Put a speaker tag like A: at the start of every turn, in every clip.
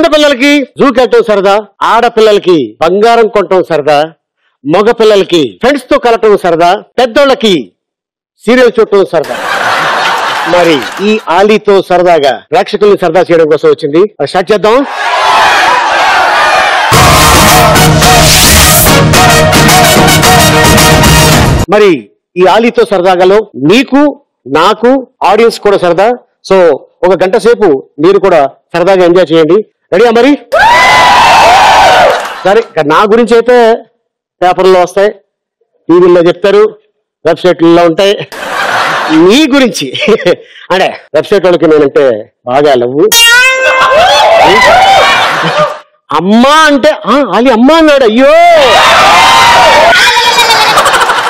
A: చిన్నపిల్లలకి జూకి వెళ్ళటం సరదా, ఆడపిల్లలకి బంగారం కొనటం సరదా, మగ పిల్లలకి ఫ్రెండ్స్ తో కలటం సరదా, పెద్దోళ్ళకి సీరియల్ చూడటం సరదా. మరి ఈ ఆలీతో సరదాగా ప్రేక్షకుల్ని సరదా చేయడం కోసం వచ్చింది. స్టార్ట్ చేద్దాం. మరి ఈ ఆలీతో సరదాగాలో నీకు నాకు ఆడియన్స్ కూడా సరదా. సో ఒక గంట సేపు మీరు కూడా సరదాగా ఎంజాయ్ చేయండి. రెడీయా? మరి సరే, నా గురించి అయితే పేపర్లో వస్తాయి, టీవీల్లో చెప్తారు, వెబ్సైట్లలో ఉంటాయి. నీ గురించి అంటే వెబ్సైట్ వాళ్ళకి నేనంటే బాగా లవ్వు. అమ్మా అంటే ఆలి అమ్మ అన్నాడు. అయ్యో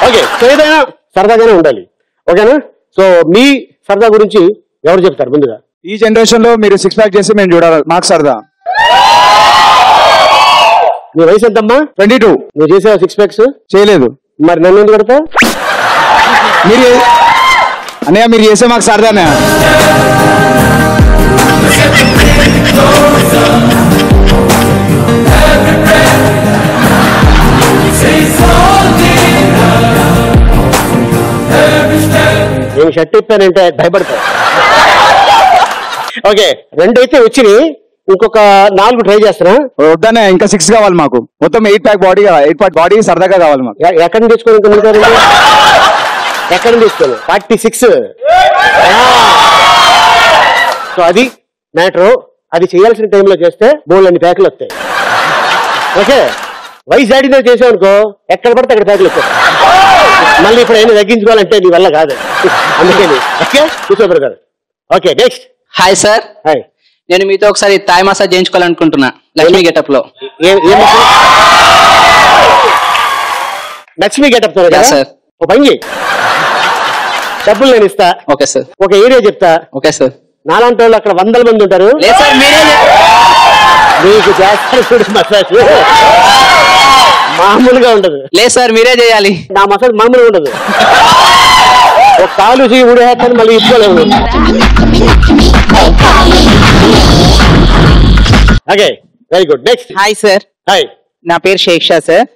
A: ఓకే, సో ఏదైనా సరదాగానే ఉండాలి. ఓకేనా? సో మీ సరదా గురించి ఎవరు చెప్తారు ముందుగా?
B: ఈ జనరేషన్ లో మీరు 6 ప్యాక్ చేసి మేము చూడాలి, మాకు సరదా.
A: నీ వయసు ఎంతమ్మా?
B: 22.
A: నువ్వు చేసావా 6 ప్యాక్స్?
B: చేయలేదు.
A: మరి నన్ను ఎందుకు కడతా?
B: మీరు అన్నయ్య మీరు చేసే మాకు సరదానే.
A: నేను షర్ట్ ఇప్పానంటే భయపడతా. ఓకే, 2 అయితే వచ్చినాయి, ఇంకొక 4 ట్రై చేస్తున్నా.
B: వద్దనే, ఇంకా 6 కావాలి మాకు. మొత్తం 8 ప్యాక్ బాడీ, 8 ప్యాక్ బాడీ సరదాగా కావాలి మాకు.
A: ఎక్కడి నుంచి తెచ్చుకోవాలి? ఎక్కడి నుంచి తెచ్చుకోవాలి? 46. సో అది మ్యాటరు. అది చేయాల్సిన టైంలో చేస్తే బోల్డ్ అన్ని ప్యాకులు వస్తాయి. ఓకే, వయసు దాటితో చేసావనుకో ఎక్కడ పడితే అక్కడ ప్యాకులు వస్తాయి. మళ్ళీ ఇప్పుడు ఏమైనా తగ్గించుకోవాలంటే నీ వల్ల కాదు. అందుకని ఓకే, కూర్చోబెరు గారు. Okay, next.
C: Hi sir.
A: Hi.
C: నేను మీతో ఒకసారి థాయ్ మసాజ్ చేయించుకోవాలనుకుంటున్నా లక్ష్మీ గెటప్ లో.
A: లక్ష్మీ గెటప్ తో
C: సార్.
A: ఓ పని చేయి, డబ్బులు నేను ఇస్తా.
C: Okay sir.
A: ఒక ఏరియా చెప్తా.
C: Okay sir.
A: నాలాంటి వాళ్ళు అక్కడ 100 మంది ఉంటారు.
C: లేదు సార్, మీరే
A: మీకు చేస్తారు మసాజ్, మామూలుగా ఉండదు.
C: లేదు సార్, మీరే చేయాలి.
A: నా మసాజ్ మామూలుగా ఉండదు. ఒక కాలు చేయి ఊడేస్తాను, మళ్ళీ ఇప్పుకోలేము. Okay, very good. Next.
D: Hi sir.
A: Hi,
D: నా పేరు షేక్షా సార్.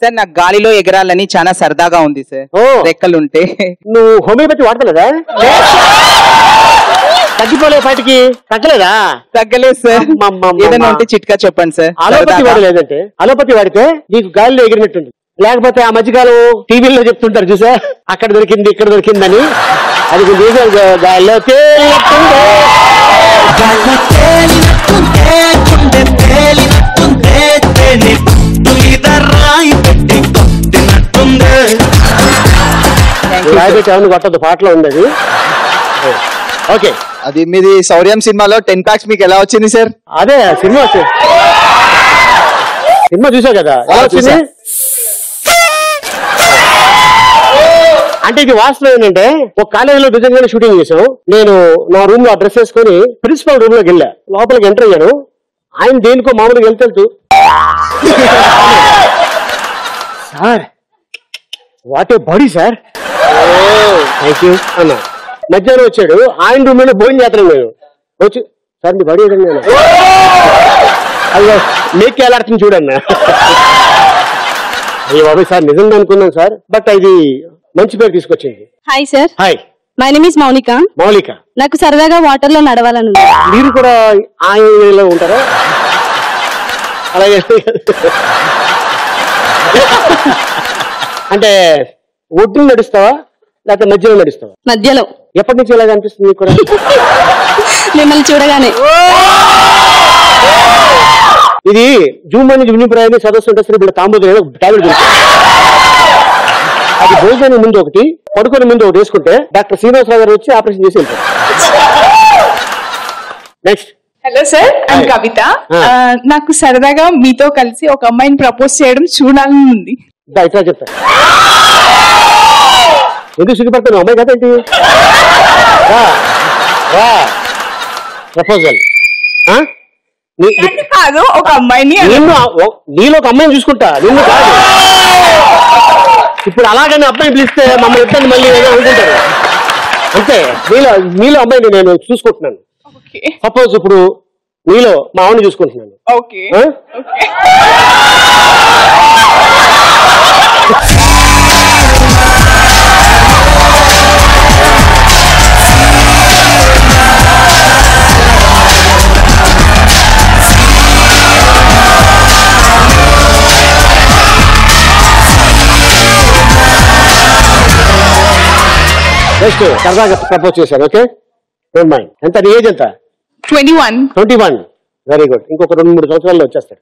D: సార్ నాకు గాలిలో ఎగరాలని చాలా సరదాగా ఉంది సార్, రెక్కలుంటే.
A: నువ్వు హోమియోపతి వాడతలేదా? తగ్గిపోలే పాటికి తగ్గలేదా?
D: తగ్గలేదు సార్. ఏదైనా ఉంటే చిట్కా చెప్పండి సార్.
A: అలోపతి వాడలేదంటే, అలోపతి వాడితే నీకు గాలిలో ఎగిరినట్టుంది. లేకపోతే ఆ మధ్యకాలం టీవీలో చెప్తుంటారు చూసా, అక్కడ దొరికింది ఇక్కడ దొరికిందని. అది గాలిలో రాయిపెట్టి కొట్టదు, పాటలో ఉంది అది. ఓకే,
B: అది మీది శౌర్యం సినిమాలో 10 ప్యాక్స్ మీకు ఎలా వచ్చింది సార్?
A: అదే సినిమా సినిమా చూసావు కదా, ఎలా వచ్చింది? అంటే ఇది వాస్తవం ఏంటంటే, ఒక కాలేజీలో నిజంగానే షూటింగ్ చేసాం. నేను నా రూమ్ లో డ్రెస్ వేసుకొని ప్రిన్సిపల్ రూమ్ లోకి వెళ్ళా. లోపలికి ఎంటర్ అయ్యాను. ఆయన దేనికో మామూలుగా వెళ్తూ sir what a body sir, thank you అన్నా. మధ్యాహ్నం వచ్చాడు, ఆయన రూమ్ లో భోజనం చేస్తాను. నేను వచ్చి సార్ మీ బాడీ ఏదండి? నేను అయ్యో మేక్ ఎలాడుతుంది చూడన్నా. అయ్యో బాబు సార్ నిజంగా అనుకున్నాను సార్, బట్ ఇది మంచి పేరు తీసుకొచ్చింది.
E: Hi sir.
A: Hi,
E: my name is Mounika.
A: మౌలిక.
E: నాకు సరదాగా వాటర్ లో నడవాలని.
A: మీరు కూడా ఆయనలో ఉంటారా? అలాగే అంటే ఒడ్డును నడుస్తావా లేకపోతే మధ్యలో నడుస్తావా?
E: మధ్యలో.
A: ఎప్పటి నుంచి ఇలాగ అనిపిస్తుంది మీకు కూడా?
E: మిమ్మల్ని చూడగానే.
A: ఇది జూమ్ అని వినిప్రాయాన్ని సదస్సు ఉంటే సరే ఇప్పుడు తాంబూలం టాబ్లెట్ దొరుకుతుంది. అది భోజనం ముందు ఒకటి, పడుకునే ముందు ఒకటి వేసుకుంటే డాక్టర్ శ్రీనివాసరావు గారు వచ్చి ఆపరేషన్ చేసి వెళ్తారు. నెక్స్ట్.
F: హలో సార్, ఐమ్ కవిత. నాకు సరదాగా మీతో కలిసి ఒక అమ్మాయిని ప్రపోజ్ చేయడం చూడాలని ఉంది.
A: ఇట్లా చెప్తా. ఎందుకు సిగ్గుపడతాను? అమ్మాయి కదా ఏంటి? ప్రపోజల్
F: కాదు, ఒక అమ్మాయిని.
A: నీలో ఒక అమ్మాయిని చూసుకుంటా, నిన్ను కాదు. ఇప్పుడు అలాగని అబ్బాయి పిలిస్తే మమ్మల్ని ఇద్దరిని మళ్ళీ అనుకుంటారు. అంతే, మీలో అమ్మాయిని నేను చూసుకుంటున్నాను. సపోజ్ ఇప్పుడు నీలో మా ఆవిని చూసుకుంటున్నాను.
F: ఓకే
A: ఆ? నెక్స్ట్ సరదాగా ప్రపోజ్ చేశారు. Okay, don't mind. ఎంత నీ ఏజ్ ఎంత?
F: 21.
A: 21. Very good. ఇంకొక 2-3 సంవత్సరాల్లో వచ్చేస్తాడు.